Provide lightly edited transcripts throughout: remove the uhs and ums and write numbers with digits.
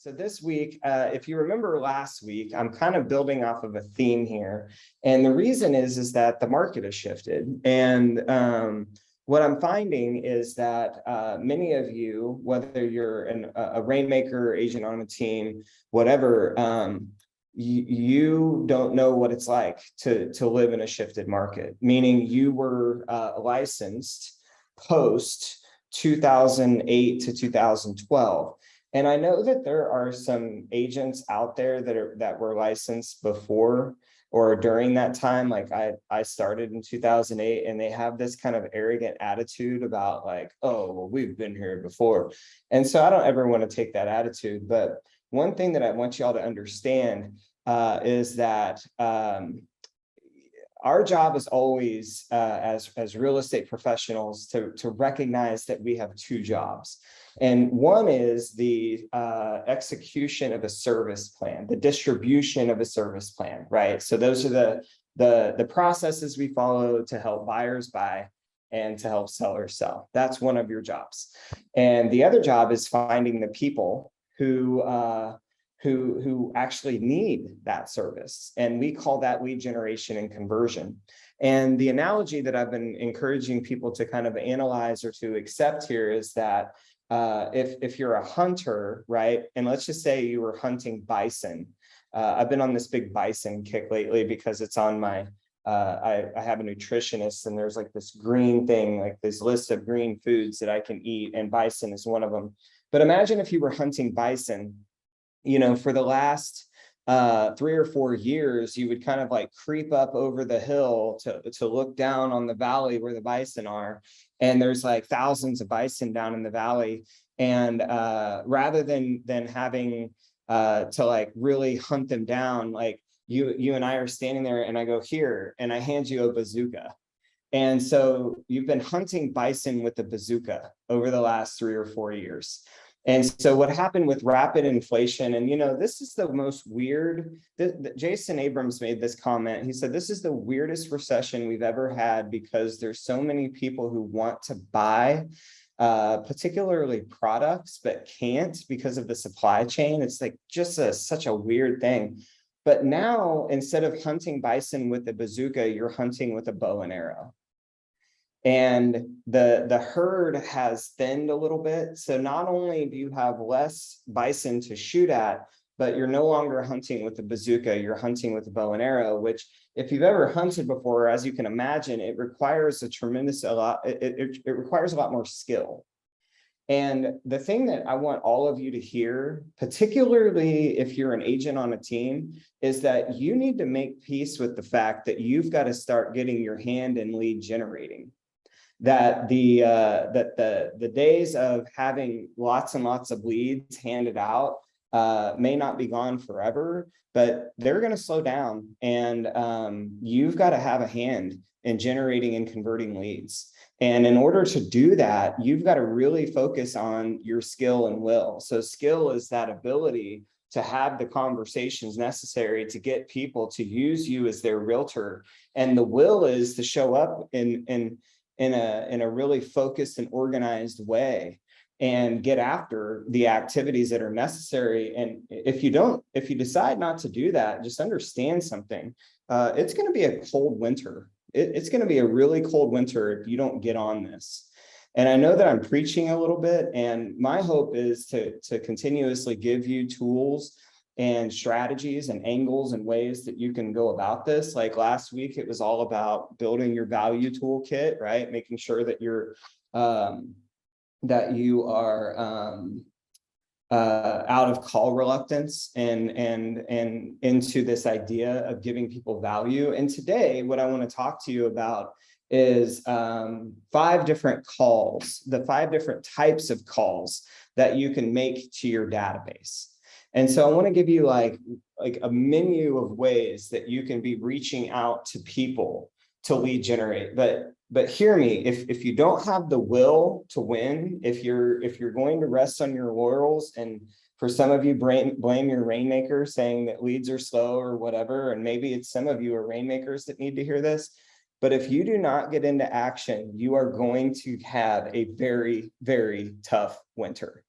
So this week, if you remember last week, I'm kind of building off of a theme here. And the reason is that the market has shifted. And what I'm finding is that many of you, whether you're a rainmaker, agent on a team, whatever, you don't know what it's like to live in a shifted market, meaning you were licensed post 2008 to 2012. And I know that there are some agents out there that were licensed before or during that time. Like I started in 2008, and they have this kind of arrogant attitude about like, oh, well, we've been here before. And so I don't ever want to take that attitude. But one thing that I want y'all to understand is that our job is always, as real estate professionals, to recognize that we have two jobs. And one is the execution of a service plan, the distribution of a service plan, right? So those are the processes we follow to help buyers buy and to help sellers sell. That's one of your jobs. And the other job is finding the people who actually need that service. And we call that lead generation and conversion. And the analogy that I've been encouraging people to kind of analyze or to accept here is that if you're a hunter, right? And let's just say you were hunting bison. I've been on this big bison kick lately because it's on my, I have a nutritionist, and there's like this green thing, like this list of green foods that I can eat, and bison is one of them. But imagine if you were hunting bison, you know, for the last 3 or 4 years, you would kind of like creep up over the hill to look down on the valley where the bison are. And there's like thousands of bison down in the valley. And rather than having to like really hunt them down, like you and I are standing there, and I go, here, and I hand you a bazooka. And so you've been hunting bison with a bazooka over the last 3 or 4 years. And so what happened with rapid inflation, and, you know, this is the most weird, Jason Abrams made this comment. He said, this is the weirdest recession we've ever had because there's so many people who want to buy particularly products, but can't because of the supply chain. It's like just such a weird thing. But now, instead of hunting bison with a bazooka, you're hunting with a bow and arrow. And the herd has thinned a little bit. So not only do you have less bison to shoot at, but you're no longer hunting with a bazooka, you're hunting with a bow and arrow, which if you've ever hunted before, as you can imagine, it requires it requires a lot more skill. And the thing that I want all of you to hear, particularly if you're an agent on a team, is that you need to make peace with the fact that you've got to start getting your hand in lead generating. That the days of having lots and lots of leads handed out may not be gone forever, but they're going to slow down. And you've got to have a hand in generating and converting leads. And in order to do that, you've got to really focus on your skill and will. So skill is that ability to have the conversations necessary to get people to use you as their realtor. And the will is to show up in a really focused and organized way and get after the activities that are necessary. And if you decide not to do that, just understand something. It's going to be a cold winter. It's going to be a really cold winter if you don't get on this. And I know that I'm preaching a little bit, and my hope is to continuously give you tools and strategies and angles and ways that you can go about this. Like last week, it was all about building your value toolkit, right? Making sure that you are out of call reluctance and into this idea of giving people value. And today, what I want to talk to you about is 5 different calls, the 5 different types of calls that you can make to your database. And so I want to give you like a menu of ways that you can be reaching out to people to lead generate. But hear me, if you don't have the will to win, if you're going to rest on your laurels, and for some of you blame your rainmaker saying that leads are slow or whatever, and maybe it's some of you are rainmakers that need to hear this. But if you do not get into action, you are going to have a very, very tough winter.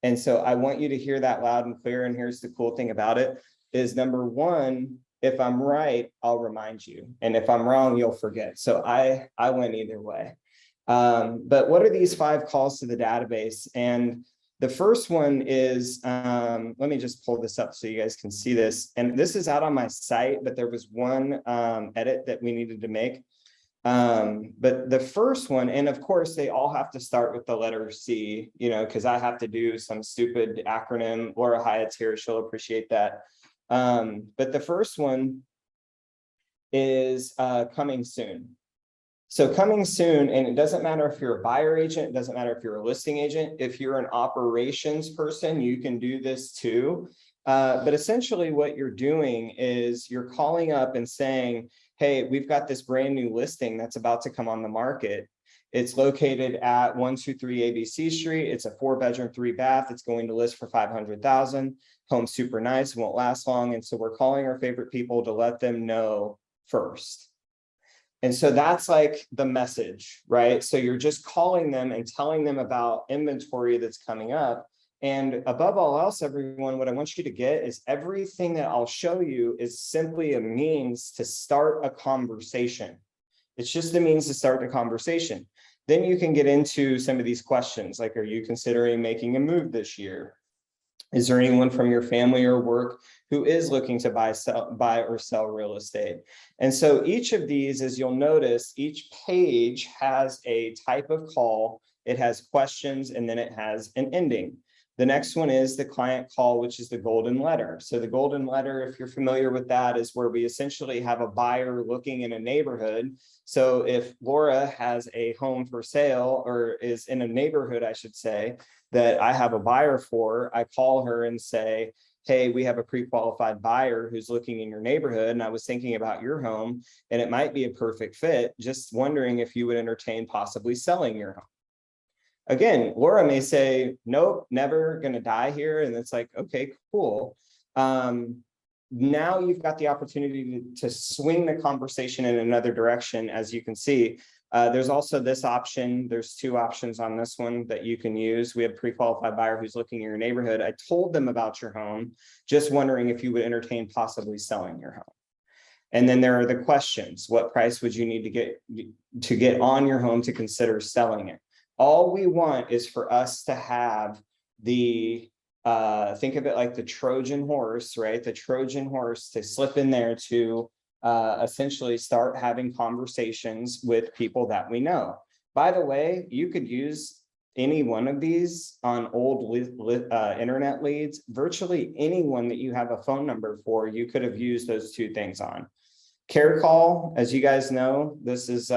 And so I want you to hear that loud and clear. And here's the cool thing about it is, number one, if I'm right, I'll remind you. And if I'm wrong, you'll forget. So I went either way. But what are these 5 calls to the database? And the first one is, let me just pull this up so you guys can see this. And this is out on my site, but there was one edit that we needed to make. But the first one, and of course they all have to start with the letter C, you know, because I have to do some stupid acronym. Laura Hyatt's here, she'll appreciate that. But the first one is coming soon. So coming soon, and it doesn't matter if you're a buyer agent, it doesn't matter if you're a listing agent, if you're an operations person, you can do this too. But essentially what you're doing is you're calling up and saying, hey, we've got this brand new listing that's about to come on the market. It's located at 123 ABC Street. It's a 4-bedroom, 3-bath. It's going to list for $500,000. Home's super nice, won't last long. And so we're calling our favorite people to let them know first. And so that's like the message, right? So you're just calling them and telling them about inventory that's coming up. And above all else, everyone, what I want you to get is everything that I'll show you is simply a means to start a conversation. It's just a means to start a conversation. Then you can get into some of these questions, like, are you considering making a move this year? Is there anyone from your family or work who is looking to buy or sell real estate? And so each of these, as you'll notice, each page has a type of call. It has questions, and then it has an ending. The next one is the client call, which is the golden letter. So the golden letter, if you're familiar with that, is where we essentially have a buyer looking in a neighborhood. So if Laura has a home for sale, or is in a neighborhood, I should say, that I have a buyer for, I call her and say, hey, we have a pre-qualified buyer who's looking in your neighborhood, and I was thinking about your home, and it might be a perfect fit. Just wondering if you would entertain possibly selling your home. Again, Laura may say, nope, never gonna die here. And it's like, okay, cool. Now you've got the opportunity to swing the conversation in another direction. As you can see, there's also this option. There's 2 options on this one that you can use. We have a pre-qualified buyer who's looking in your neighborhood. I told them about your home, just wondering if you would entertain possibly selling your home. And then there are the questions. What price would you need to get on your home to consider selling it? All we want is for us to have the, think of it like the Trojan horse, right? The Trojan horse to slip in there to essentially start having conversations with people that we know. By the way, you could use any one of these on old internet leads. Virtually anyone that you have a phone number for, you could have used those 2 things on. Care call, as you guys know, this is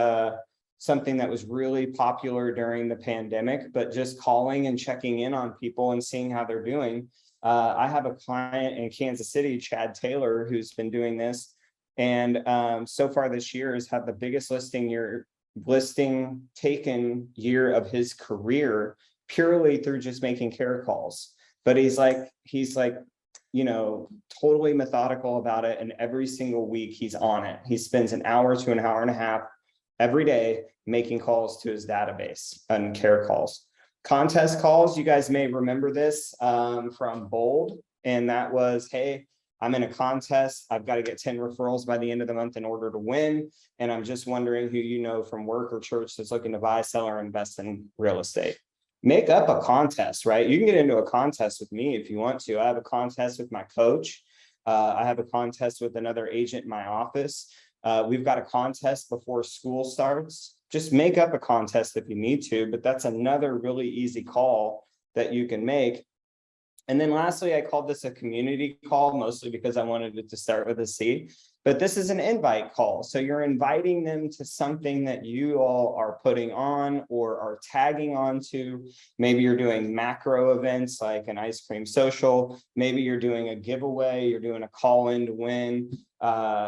something that was really popular during the pandemic, but just calling and checking in on people and seeing how they're doing. I have a client in Kansas City, Chad Taylor, who's been doing this. And so far this year has had the biggest listing taken year of his career, purely through just making care calls. But he's like, you know, totally methodical about it. And every single week he's on it. He spends an hour to an hour and a half every day making calls to his database and care calls. Contest calls, you guys may remember this from Bold. And that was, hey, I'm in a contest. I've got to get 10 referrals by the end of the month in order to win. And I'm just wondering who you know from work or church that's looking to buy, sell, or invest in real estate. Make up a contest, right? You can get into a contest with me if you want to. I have a contest with my coach. I have a contest with another agent in my office. We've got a contest before school starts. Just make up a contest if you need to, but that's another really easy call that you can make. And then lastly, I called this a community call, mostly because I wanted it to start with a C, but this is an invite call. So you're inviting them to something that you all are putting on or are tagging onto. Maybe you're doing macro events like an ice cream social. Maybe you're doing a giveaway. You're doing a call in to win.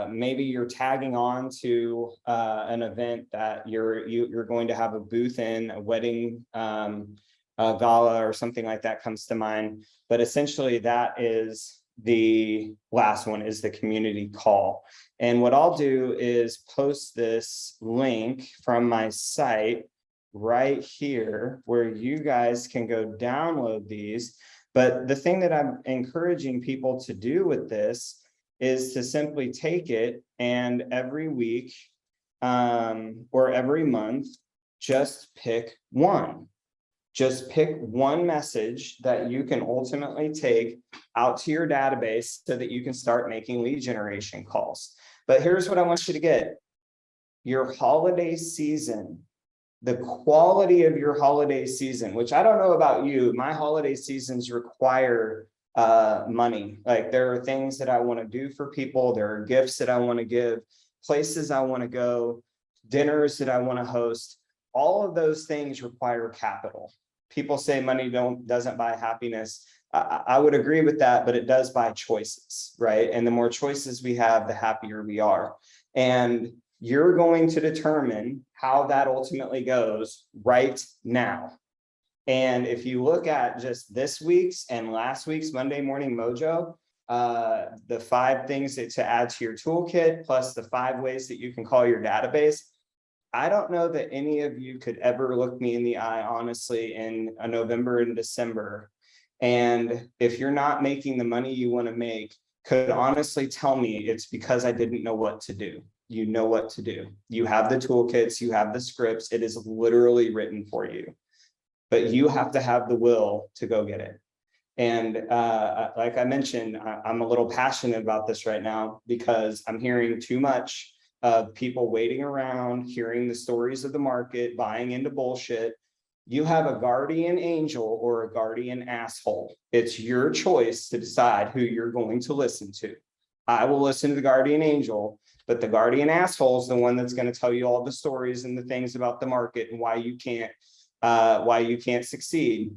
Maybe you're tagging on to an event that you're going to have a booth in, a wedding gala or something like that comes to mind. But essentially that is the last one, is the community call. And what I'll do is post this link from my site right here where you guys can go download these. But the thing that I'm encouraging people to do with this is to simply take it and every week or every month, just pick one. Just pick one message that you can ultimately take out to your database so that you can start making lead generation calls. But here's what I want you to get. Your holiday season, the quality of your holiday season, which I don't know about you, my holiday seasons require money. Like there are things that I want to do for people. There are gifts that I want to give, places I want to go, dinners that I want to host. All of those things require capital. People say money doesn't buy happiness. I would agree with that, but it does buy choices, right? And the more choices we have, the happier we are. And you're going to determine how that ultimately goes right now. And if you look at just this week's and last week's Monday Morning Mojo, the 5 things to add to your toolkit, plus the 5 ways that you can call your database, I don't know that any of you could ever look me in the eye, honestly, in a November and December. And if you're not making the money you want to make, could honestly tell me it's because I didn't know what to do. You know what to do. You have the toolkits, you have the scripts. It is literally written for you, but you have to have the will to go get it. And like I mentioned, I'm a little passionate about this right now because I'm hearing too much of people waiting around, hearing the stories of the market, buying into bullshit. You have a guardian angel or a guardian asshole. It's your choice to decide who you're going to listen to. I will listen to the guardian angel, but the guardian asshole is the one that's going to tell you all the stories and the things about the market and why you can't succeed.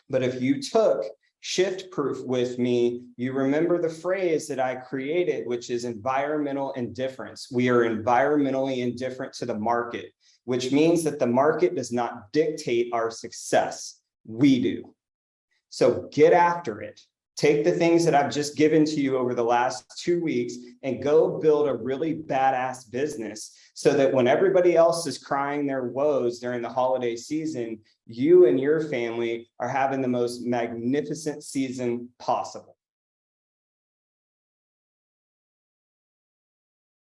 But if you took shift proof with me, you remember the phrase that I created, which is environmental indifference. We are environmentally indifferent to the market, which means that the market does not dictate our success. We do. So get after it. Take the things that I've just given to you over the last 2 weeks and go build a really badass business so that when everybody else is crying their woes during the holiday season, you and your family are having the most magnificent season possible.